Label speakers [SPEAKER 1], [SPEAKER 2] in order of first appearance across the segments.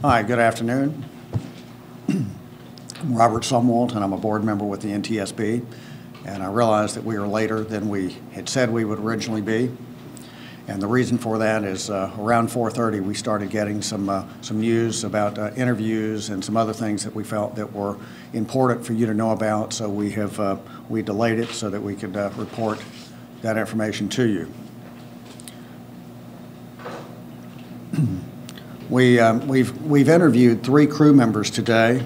[SPEAKER 1] Hi, good afternoon. I'm Robert Sumwalt, and I'm a board member with the NTSB. And I realized that we were later than we had said we would originally be. And the reason for that is around 4:30 we started getting some news about interviews and some other things that we felt that were important for you to know about. So we delayed it so that we could report that information to you. We've interviewed 3 crew members today,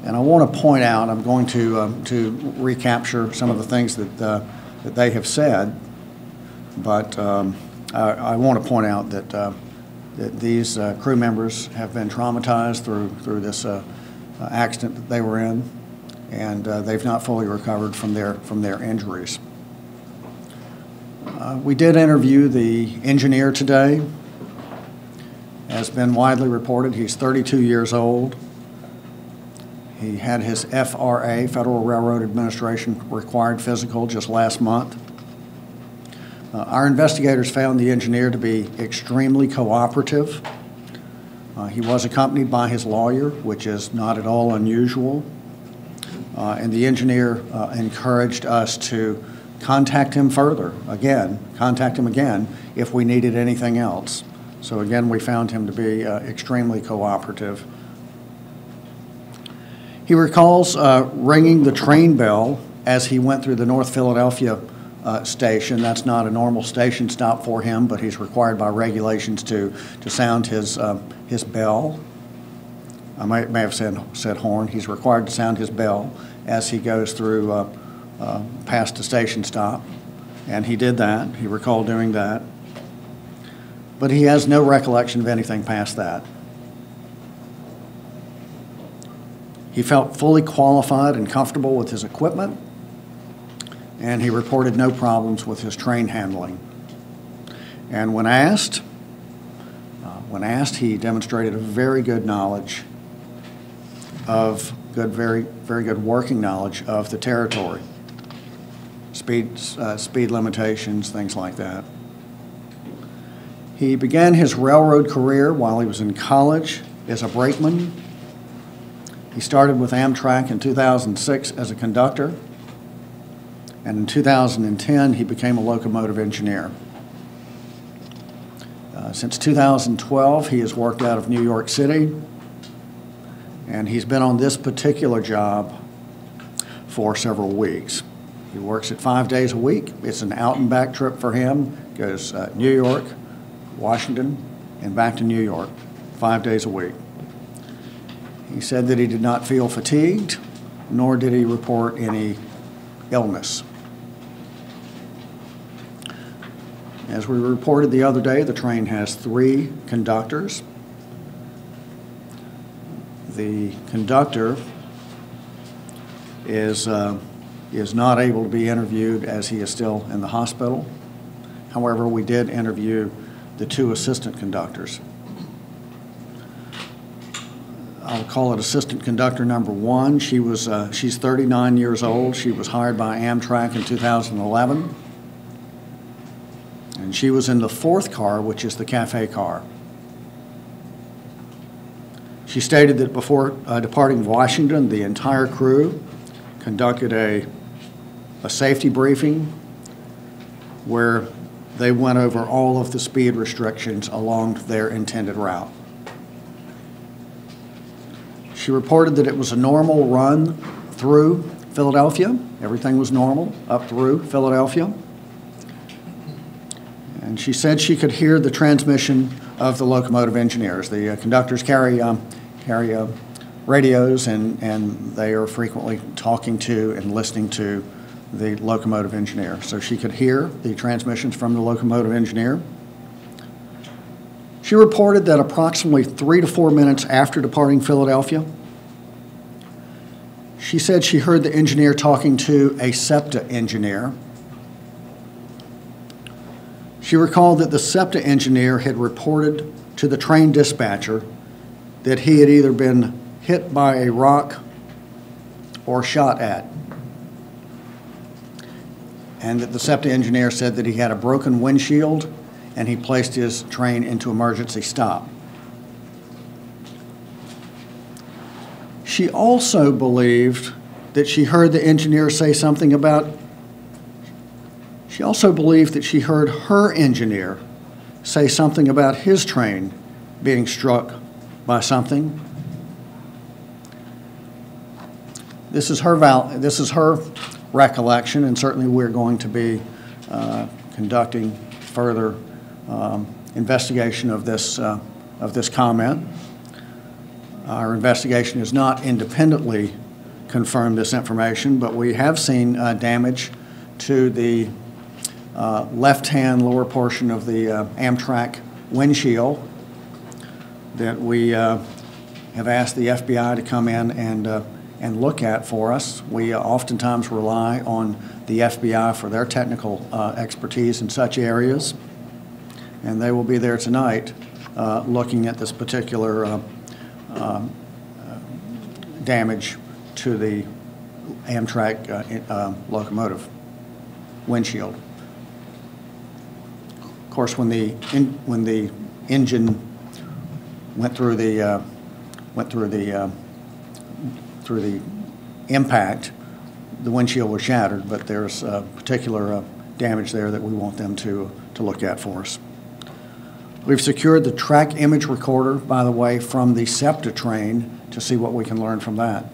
[SPEAKER 1] and I want to point out, I'm going to recapture some of the things that they have said, but I want to point out that these crew members have been traumatized through this accident that they were in, and they've not fully recovered from their injuries. We did interview the engineer today. Has been widely reported, he's 32 years old. He had his FRA, Federal Railroad Administration, required physical just last month. Our investigators found the engineer to be extremely cooperative. He was accompanied by his lawyer, which is not at all unusual. And the engineer encouraged us to contact him again, if we needed anything else. So again, we found him to be extremely cooperative. He recalls ringing the train bell as he went through the North Philadelphia station. That's not a normal station stop for him, but he's required by regulations to sound his bell. I may have said horn. He's required to sound his bell as he goes through past the station stop, and he did that. He recalled doing that. But he has no recollection of anything past that. He felt fully qualified and comfortable with his equipment, and he reported no problems with his train handling. And when asked, he demonstrated a very good knowledge of very good working knowledge of the territory, speed limitations, things like that. He began his railroad career while he was in college as a brakeman. He started with Amtrak in 2006 as a conductor, and in 2010 he became a locomotive engineer. Since 2012 he has worked out of New York City, and he's been on this particular job for several weeks. He works it 5 days a week. It's an out and back trip for him. Goes New York, Washington, and back to New York 5 days a week. He said that he did not feel fatigued, nor did he report any illness. As we reported the other day, the train has 3 conductors. The conductor is not able to be interviewed as he is still in the hospital. However, we did interview the 2 assistant conductors. I'll call it assistant conductor number 1. She's 39 years old. She was hired by Amtrak in 2011. And she was in the 4th car, which is the cafe car. She stated that before departing Washington, the entire crew conducted a safety briefing where they went over all of the speed restrictions along their intended route. She reported that it was a normal run through Philadelphia. Everything was normal up through Philadelphia. And she said she could hear the transmission of the locomotive engineers. The conductors carry radios, and they are frequently talking to and listening to the locomotive engineer. So she could hear the transmissions from the locomotive engineer. She reported that approximately 3 to 4 minutes after departing Philadelphia, she said she heard the engineer talking to a SEPTA engineer. She recalled that the SEPTA engineer had reported to the train dispatcher that he had either been hit by a rock or shot at, and that the SEPTA engineer said that he had a broken windshield and he placed his train into emergency stop. She also believed that she heard the engineer say something about, she also believed that she heard her engineer say something about his train being struck by something. This is her recollection, and certainly we're going to be conducting further investigation of this comment. Our investigation has not independently confirmed this information, but we have seen damage to the left-hand lower portion of the Amtrak windshield that we have asked the FBI to come in and look at for us. We oftentimes rely on the FBI for their technical expertise in such areas, and they will be there tonight looking at this particular damage to the Amtrak locomotive windshield. Of course, when the engine went through the impact, the windshield was shattered, but there's particular damage there that we want them to look at for us. We've secured the track image recorder, by the way, from the SEPTA train to see what we can learn from that.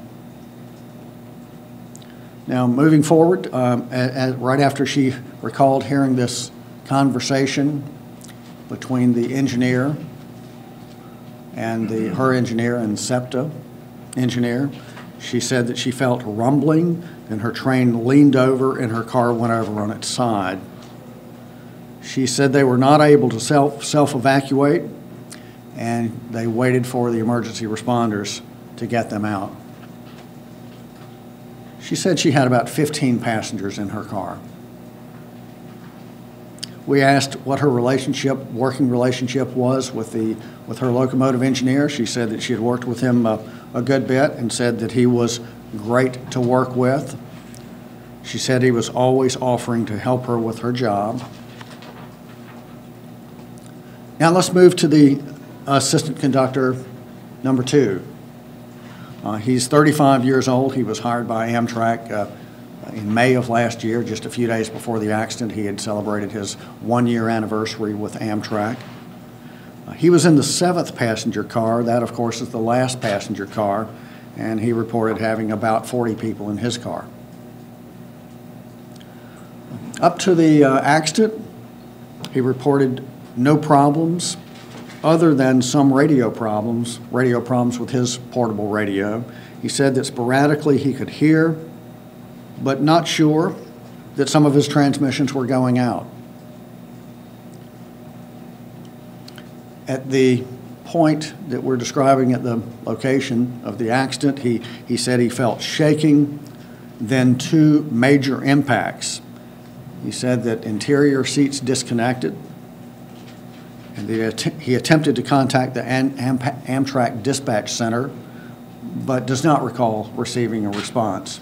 [SPEAKER 1] Now, moving forward, right after she recalled hearing this conversation between the engineer and her engineer and SEPTA engineer, she said that she felt rumbling and her train leaned over and her car went over on its side. She said they were not able to self-evacuate, and they waited for the emergency responders to get them out. She said she had about 15 passengers in her car. We asked what her working relationship was with her locomotive engineer. She said that she had worked with him a good bit and said that he was great to work with. She said he was always offering to help her with her job. Now let's move to the assistant conductor number 2. He's 35 years old. He was hired by Amtrak in May of last year, just a few days before the accident. He had celebrated his 1-year anniversary with Amtrak. He was in the 7th passenger car. That, of course, is the last passenger car, and he reported having about 40 people in his car. Up to the accident, he reported no problems other than some radio problems with his portable radio. He said that sporadically he could hear, but not sure that some of his transmissions were going out. At the point that we're describing at the location of the accident, he said he felt shaking, then 2 major impacts. He said that interior seats disconnected, and he attempted to contact the Amtrak dispatch center, but does not recall receiving a response.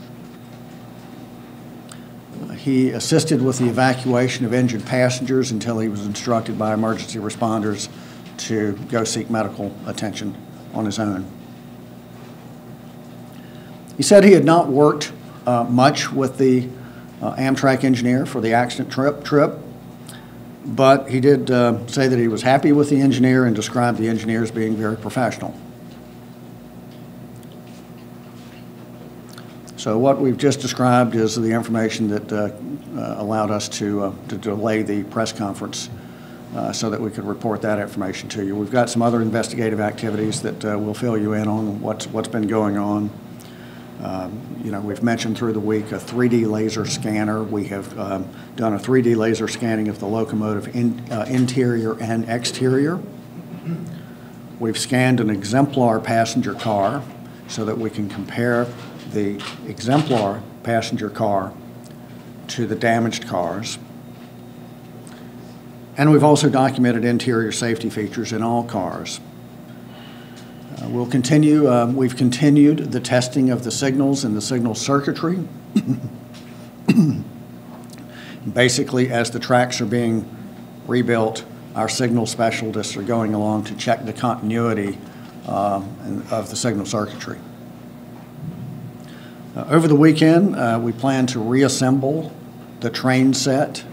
[SPEAKER 1] He assisted with the evacuation of injured passengers until he was instructed by emergency responders to go seek medical attention on his own. He said he had not worked much with the Amtrak engineer for the accident trip, but he did say that he was happy with the engineer and described the engineer as being very professional. So what we've just described is the information that allowed us to delay the press conference so that we could report that information to you. We've got some other investigative activities that we'll fill you in on what's been going on. We've mentioned through the week a 3D laser scanner. We have done a 3D laser scanning of the locomotive interior and exterior. We've scanned an exemplar passenger car so that we can compare the exemplar passenger car to the damaged cars. And we've also documented interior safety features in all cars. We'll continue, we've continued the testing of the signals and the signal circuitry. Basically, as the tracks are being rebuilt, our signal specialists are going along to check the continuity of the signal circuitry. Over the weekend, we plan to reassemble the train set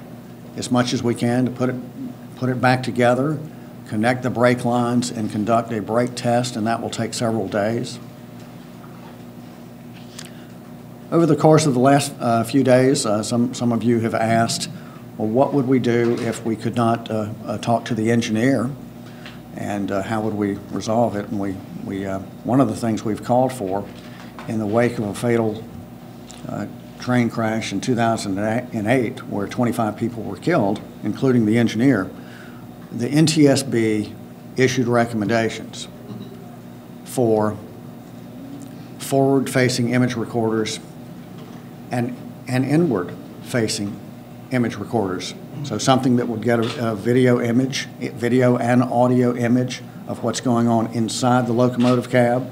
[SPEAKER 1] as much as we can to put it back together, connect the brake lines, and conduct a brake test, and that will take several days. Over the course of the last few days, some of you have asked, well, what would we do if we could not talk to the engineer, and how would we resolve it? And one of the things we've called for in the wake of a fatal train crash in 2008 where 25 people were killed, including the engineer, the NTSB issued recommendations for forward-facing image recorders and inward-facing image recorders. So something that would get a video and audio image of what's going on inside the locomotive cab,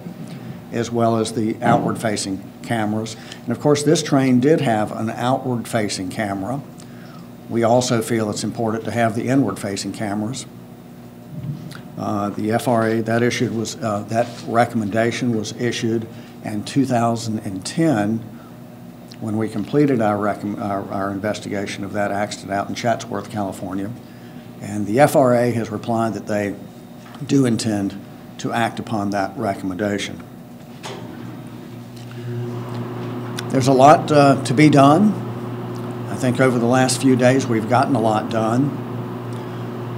[SPEAKER 1] as well as the outward-facing cameras. And of course, this train did have an outward-facing camera. We also feel it's important to have the inward-facing cameras. The FRA, that recommendation was issued in 2010 when we completed our investigation of that accident out in Chatsworth, California. And the FRA has replied that they do intend to act upon that recommendation. There's a lot to be done. I think over the last few days we've gotten a lot done.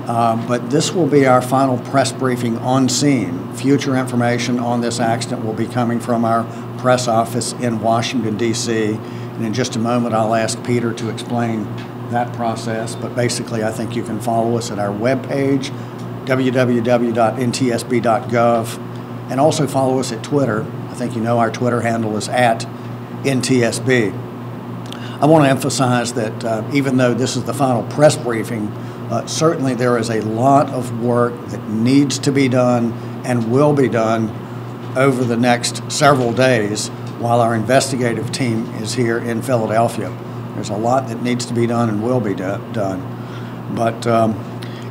[SPEAKER 1] But this will be our final press briefing on scene. Future information on this accident will be coming from our press office in Washington, D.C. And in just a moment I'll ask Peter to explain that process. But basically I think you can follow us at our webpage, www.ntsb.gov, and also follow us at Twitter. I think you know our Twitter handle is @NTSB. I want to emphasize that even though this is the final press briefing, certainly there is a lot of work that needs to be done and will be done over the next several days while our investigative team is here in Philadelphia. There's a lot that needs to be done and will be done. But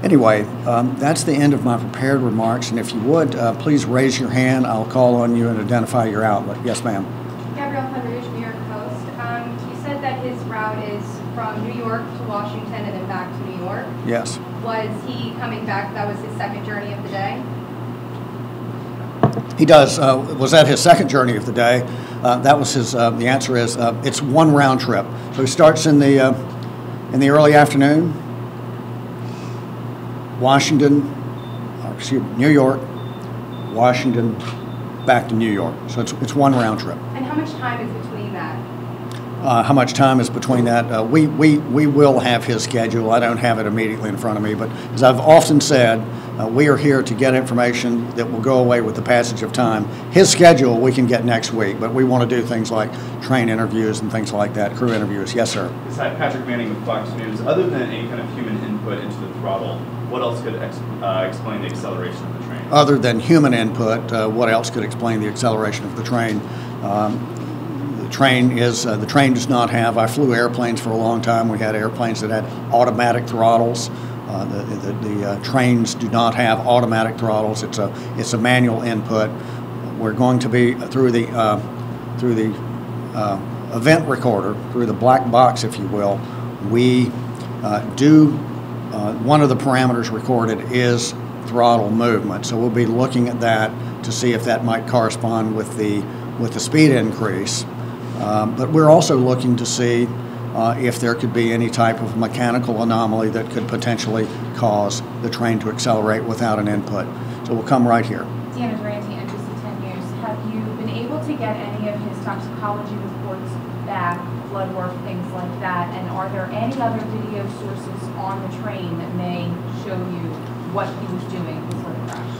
[SPEAKER 1] anyway, that's the end of my prepared remarks. And if you would, please raise your hand. I'll call on you and identify your outlet. Yes, ma'am.
[SPEAKER 2] New York Post. You said that his route is from New York to Washington and then back to New York.
[SPEAKER 1] Yes.
[SPEAKER 2] Was he coming back? That was his second journey of the day?
[SPEAKER 1] He does. Was that his second journey of the day? That was his. The answer is it's one round trip. So he starts in the early afternoon. New York, Washington, back to New York. So it's one round trip.
[SPEAKER 2] And how much time is between that?
[SPEAKER 1] How much time is between that? We will have his schedule. I don't have it immediately in front of me, but as I've often said, we are here to get information that will go away with the passage of time. His schedule we can get next week, but we want to do things like train interviews and things like that, crew interviews. Yes, sir.
[SPEAKER 3] This is Patrick Manning with Fox News. Other than any kind of human input into the throttle, what else could explain the acceleration of the train?
[SPEAKER 1] Other than human input, what else could explain the acceleration of the train? The train does not have. I flew airplanes for a long time. We had airplanes that had automatic throttles. The trains do not have automatic throttles. It's a manual input. We're going to be through the event recorder, through the black box, if you will. We one of the parameters recorded is throttle movement. So we'll be looking at that to see if that might correspond with the speed increase. But we're also looking to see if there could be any type of mechanical anomaly that could potentially cause the train to accelerate without an input. So we'll come right here.
[SPEAKER 4] Deanna Durante, NBC 10 News. Have you been able to get any of his toxicology reports back, blood work, things like that? And are there any other video sources on the train that may show you what he was doing before the crash?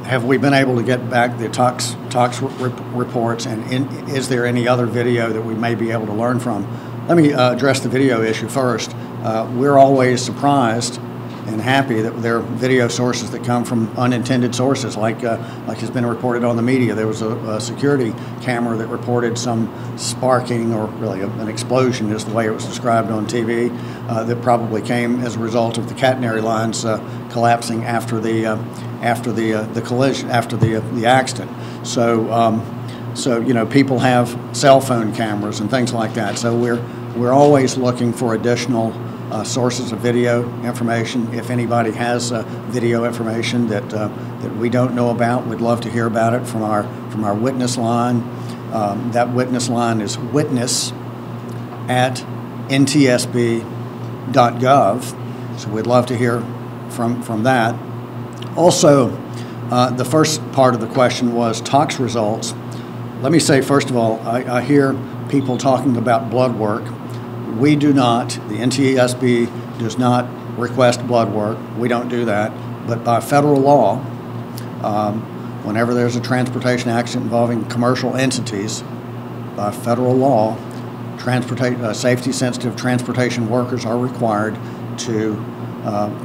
[SPEAKER 1] Have we been able to get back the tox reports, and is there any other video that we may be able to learn from? Let me address the video issue first. We're always surprised and happy that there are video sources that come from unintended sources, like has been reported on the media. There was a security camera that reported some sparking, or really an explosion is the way it was described on TV, that probably came as a result of the catenary lines collapsing after the collision, after the accident. So So, you know, people have cell phone cameras and things like that. So we're always looking for additional sources of video information. If anybody has video information that we don't know about, we'd love to hear about it from our witness line. That witness line is witness@ntsb.gov. So we'd love to hear from that. Also, the first part of the question was tox results. Let me say, first of all, I hear people talking about blood work. We do not, the NTSB does not request blood work. We don't do that. But by federal law, whenever there's a transportation accident involving commercial entities, by federal law, safety-sensitive transportation workers are required to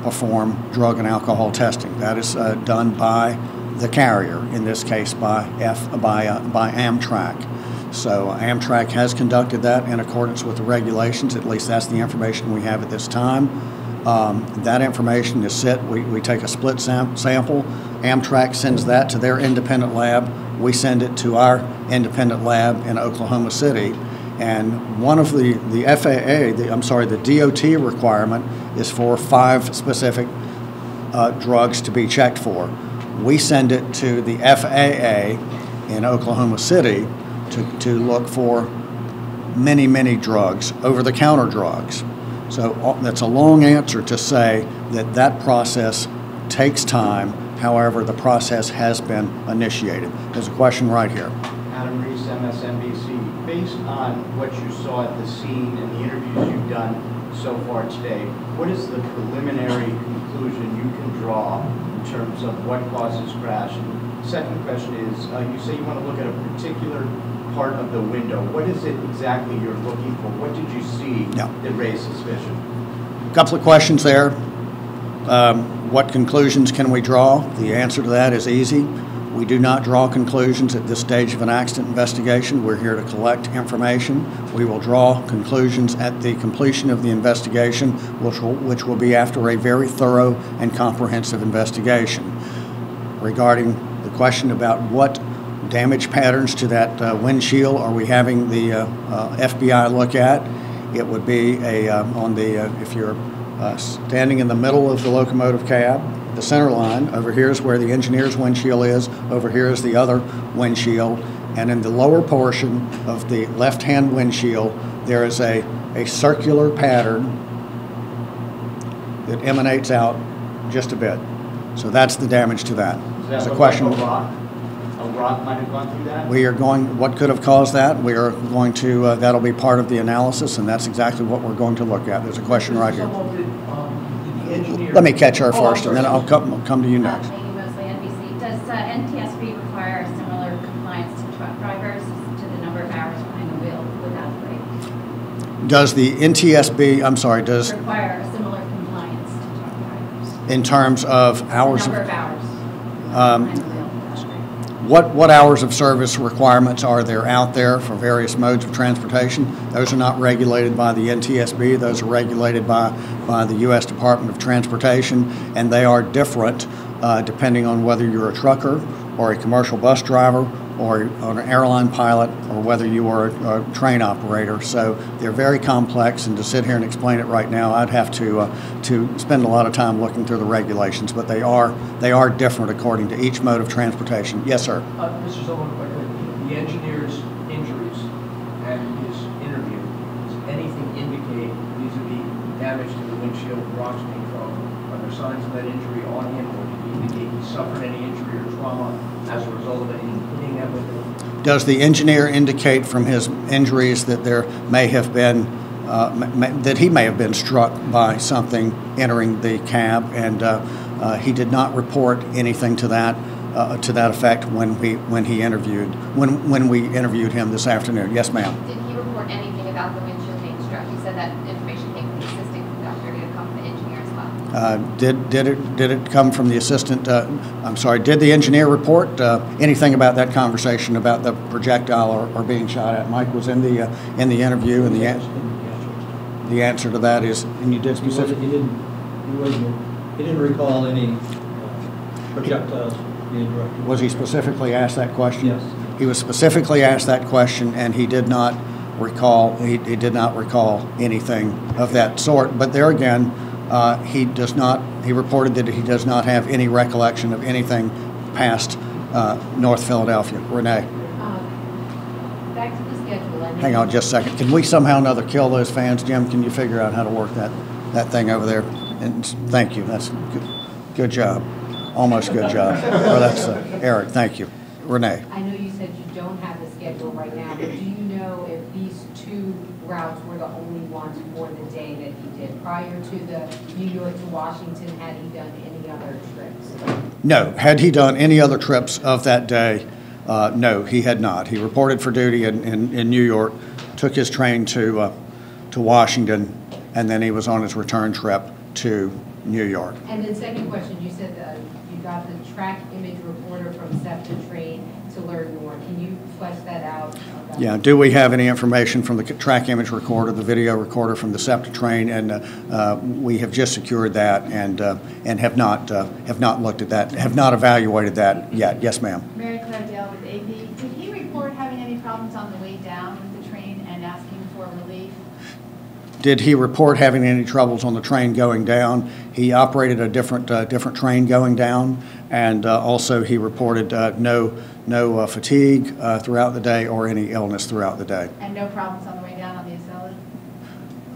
[SPEAKER 1] perform drug and alcohol testing. That is done by the carrier, in this case by Amtrak. So Amtrak has conducted that in accordance with the regulations. At least that's the information we have at this time. That information is we take a split sample. Amtrak sends that to their independent lab. We send it to our independent lab in Oklahoma City. And one of the FAA, the DOT requirement is for 5 specific drugs to be checked for. We send it to the FAA in Oklahoma City to look for many, many drugs, over-the-counter drugs. So that's a long answer to say that process takes time. However, the process has been initiated. There's a question right here.
[SPEAKER 5] Adam Reese, MSNBC. Based on what you saw at the scene and the interviews you've done so far today, what is the preliminary conclusion you can draw in terms of what causes crash? And second question is, you say you want to look at a particular part of the window. What is it exactly you're looking for? What did you see that raised suspicion?
[SPEAKER 1] A couple of questions there. What conclusions can we draw? The answer to that is easy. We do not draw conclusions at this stage of an accident investigation. We're here to collect information. We will draw conclusions at the completion of the investigation, which will be after a very thorough and comprehensive investigation. Regarding the question about what damage patterns to that windshield are we having the FBI look at, it would be if you're standing in the middle of the locomotive cab, the center line, over here is where the engineer's windshield is, over here is the other windshield, and in the lower portion of the left-hand windshield, there is a circular pattern that emanates out just a bit. So that's the damage to that.
[SPEAKER 5] Does that look like a rock? A rock might have gone through that?
[SPEAKER 1] What could have caused that? We are going to, that'll be part of the analysis, and that's exactly what we're going to look at. There's a question right here. Let me catch her first, and then I'll come to you next.
[SPEAKER 6] Thank you, mostly NBC. Does NTSB require a similar compliance to truck drivers to the number of hours behind the wheel without a break?
[SPEAKER 1] Does the NTSB,
[SPEAKER 6] require a similar compliance to truck drivers?
[SPEAKER 1] In terms of hours?
[SPEAKER 6] The number of hours behind the wheel without a break.
[SPEAKER 1] What hours of service requirements are there out there for various modes of transportation? Those are not regulated by the NTSB. Those are regulated by the U.S. Department of Transportation, and they are different depending on whether you're a trucker or a commercial bus driver or an airline pilot or whether you are a train operator. So they're very complex, and to sit here and explain it right now, I'd have to spend a lot of time looking through the regulations, but they are different according to each mode of transportation. Yes, sir.
[SPEAKER 7] Mr. Sumwalt, if I could, the engineer's injuries and his interview, does anything indicate vis-a-vis damage to the windshield, rocks being thrown? Are there signs of that injury on him, or did he indicate he suffered any injury or trauma as a result of any hitting that window?
[SPEAKER 1] Does the engineer indicate from his injuries that there may have been that he may have been struck by something entering the cab, and he did not report anything to that effect when we interviewed him this afternoon? Yes, ma'am.
[SPEAKER 2] Did he report anything about the windshield being struck? He said that information came from the assistant conductor. Did it come from the engineer as well?
[SPEAKER 1] Did it come from the assistant? Did the engineer report anything about that conversation about the projectile or being shot at? Mike was in the interview, and the answer to that is, and you did specifically.
[SPEAKER 8] He didn't recall any projectiles being directed.
[SPEAKER 1] Was he specifically asked that question?
[SPEAKER 8] Yes.
[SPEAKER 1] He was specifically asked that question, and he did not recall. He did not recall anything of that sort. But there again, he does not. He reported that he does not have any recollection of anything past North Philadelphia. Renee.
[SPEAKER 6] Back to the schedule.
[SPEAKER 1] Hang on just a second. Can we somehow or another kill those fans? Jim, can you figure out how to work that thing over there? And thank you. That's good job. Almost good job. Oh, that's Eric. Thank you. Renee.
[SPEAKER 9] I know you said you don't have the schedule right now, but do you know if these two routes were the only ones for the day that he did? Prior to the New York to Washington, had he done any other trips?
[SPEAKER 1] No. Had he done any other trips of that day? No, he had not. He reported for duty in New York, took his train to Washington, and then he was on his return trip to New York.
[SPEAKER 9] And then second question, you said you got the track image reporter from SEPTA train to learn more. Can you flesh that out?
[SPEAKER 1] Yeah, do we have any information from the track image recorder, the video recorder from the SEPTA train? And we have just secured that and have not looked at that, have not evaluated that yet. Yes, ma'am.
[SPEAKER 10] Mary Claire Dale with AP. Did he report having any problems on the way down with the train and asking for relief?
[SPEAKER 1] Did he report having any troubles on the train going down? He operated a different train going down, and also he reported no fatigue throughout the day or any illness throughout the day.
[SPEAKER 10] And no problems on the way down on the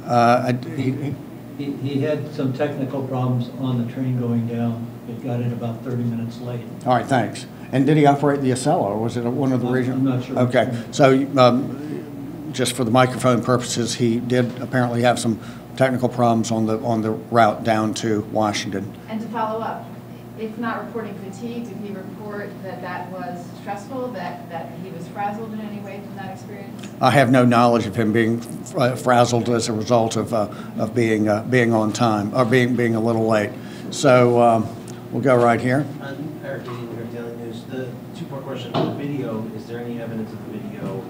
[SPEAKER 10] Acela?
[SPEAKER 8] He had some technical problems on the train going down. It got in about 30 minutes late.
[SPEAKER 1] All right, thanks. And did he operate the Acela, or was it one of the regions?
[SPEAKER 8] I'm not sure.
[SPEAKER 1] Okay, so just for the microphone purposes, he did apparently have some technical problems on the route down to Washington.
[SPEAKER 10] And to follow up, if not reporting fatigue, did he report that was stressful, that he was frazzled in any way from that experience?
[SPEAKER 1] I have no knowledge of him being frazzled as a result of being on time or being a little late. So we'll go right here.
[SPEAKER 11] Eric, New York Daily News. The two-part question: the video. Is there any evidence of the video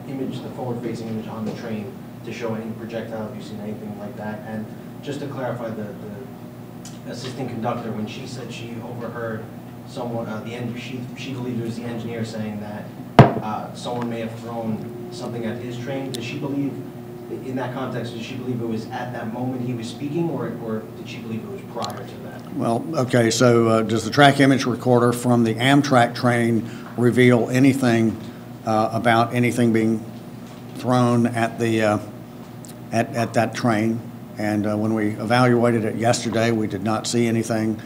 [SPEAKER 11] image, the forward-facing image on the train, to show any projectile? Have you seen anything like that? And just to clarify, the assistant conductor, when she said she overheard someone, she believed it was the engineer saying that someone may have thrown something at his train. Does she believe, in that context, did she believe it was at that moment he was speaking, or did she believe it was prior to that? Well,
[SPEAKER 1] okay, so does the track image recorder from the Amtrak train reveal anything about anything being thrown at the at that train? And when we evaluated it yesterday, we did not see anything.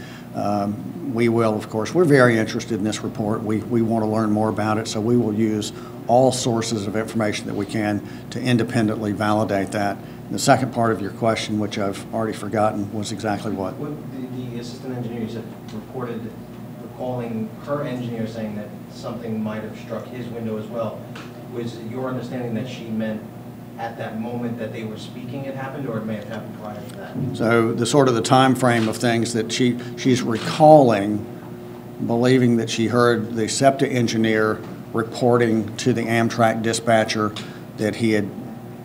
[SPEAKER 1] We will, of course, we're very interested in this report. We want to learn more about it, so we will use all sources of information that we can to independently validate that. And the second part of your question, which I've already forgotten, was exactly what?
[SPEAKER 11] The assistant engineer, you said, reported recalling her engineer saying that something might have struck his window as well. Was your understanding that she meant at that moment that they were speaking it happened, or it may have happened prior to that?
[SPEAKER 1] So the sort of the time frame of things that she's recalling, believing that she heard the SEPTA engineer reporting to the Amtrak dispatcher that he had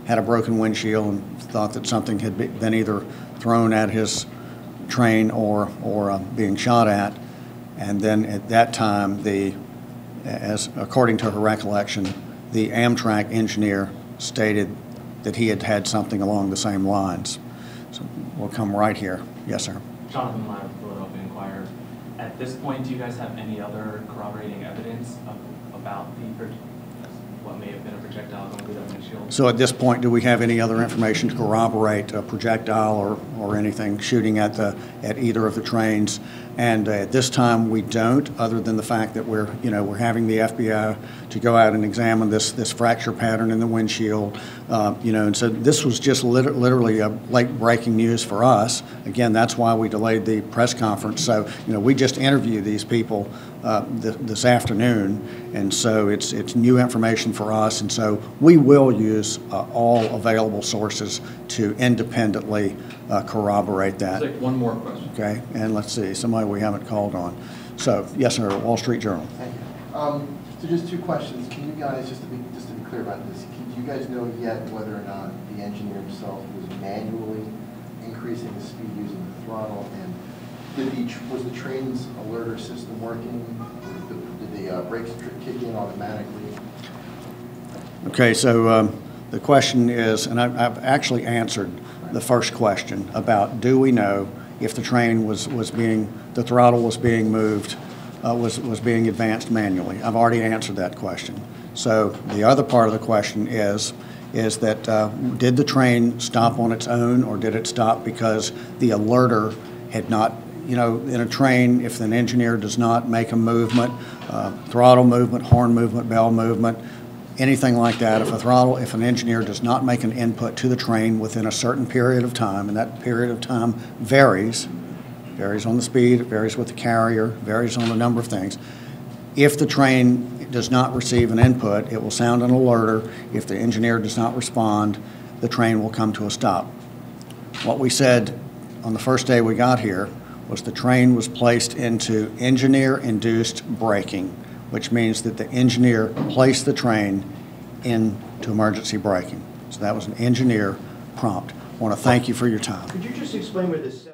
[SPEAKER 1] a broken windshield and thought that something had been either thrown at his train or being shot at. And then at that time, as according to her recollection, the Amtrak engineer stated that he had had something along the same lines. So we'll come right here. Yes, sir.
[SPEAKER 12] Jonathan Meyer, Philadelphia Inquirer. At this point, do you guys have any other corroborating evidence about what may have been a projectile going through that windshield?
[SPEAKER 1] So at this point, do we have any other information to corroborate a projectile or anything shooting at either of the trains? And at this time, we don't, other than the fact that we're having the FBI to go out and examine this fracture pattern in the windshield. And so this was just literally a late breaking news for us. Again, that's why we delayed the press conference. So, we just interviewed these people this afternoon, and so it's new information for us. And so we will use all available sources to independently corroborate that.
[SPEAKER 12] Let's take one more question.
[SPEAKER 1] Okay, and let's see, somebody we haven't called on. So, yes, sir, Wall Street Journal.
[SPEAKER 13] Thank you. So just two questions. Can you guys, just to be clear about this, do you guys know yet whether or not the engineer himself was manually increasing the speed using the throttle? And Was the train's alerter system working? Did the brakes kick in automatically?
[SPEAKER 1] Okay, so the question is, and I've actually answered the first question about do we know if the train the throttle was being moved, was being advanced manually. I've already answered that question. So the other part of the question is that did the train stop on its own, or did it stop because the alerter had not, in a train, if an engineer does not make a movement, throttle movement, horn movement, bell movement, anything like that, if an engineer does not make an input to the train within a certain period of time, and that period of time varies on the speed, it varies with the carrier, varies on a number of things. If the train does not receive an input, it will sound an alerter. If the engineer does not respond, the train will come to a stop. What we said on the first day we got here was the train was placed into engineer-induced braking, which means that the engineer placed the train into emergency braking. So that was an engineer prompt. I want to thank you for your time.
[SPEAKER 5] Could you just explain where this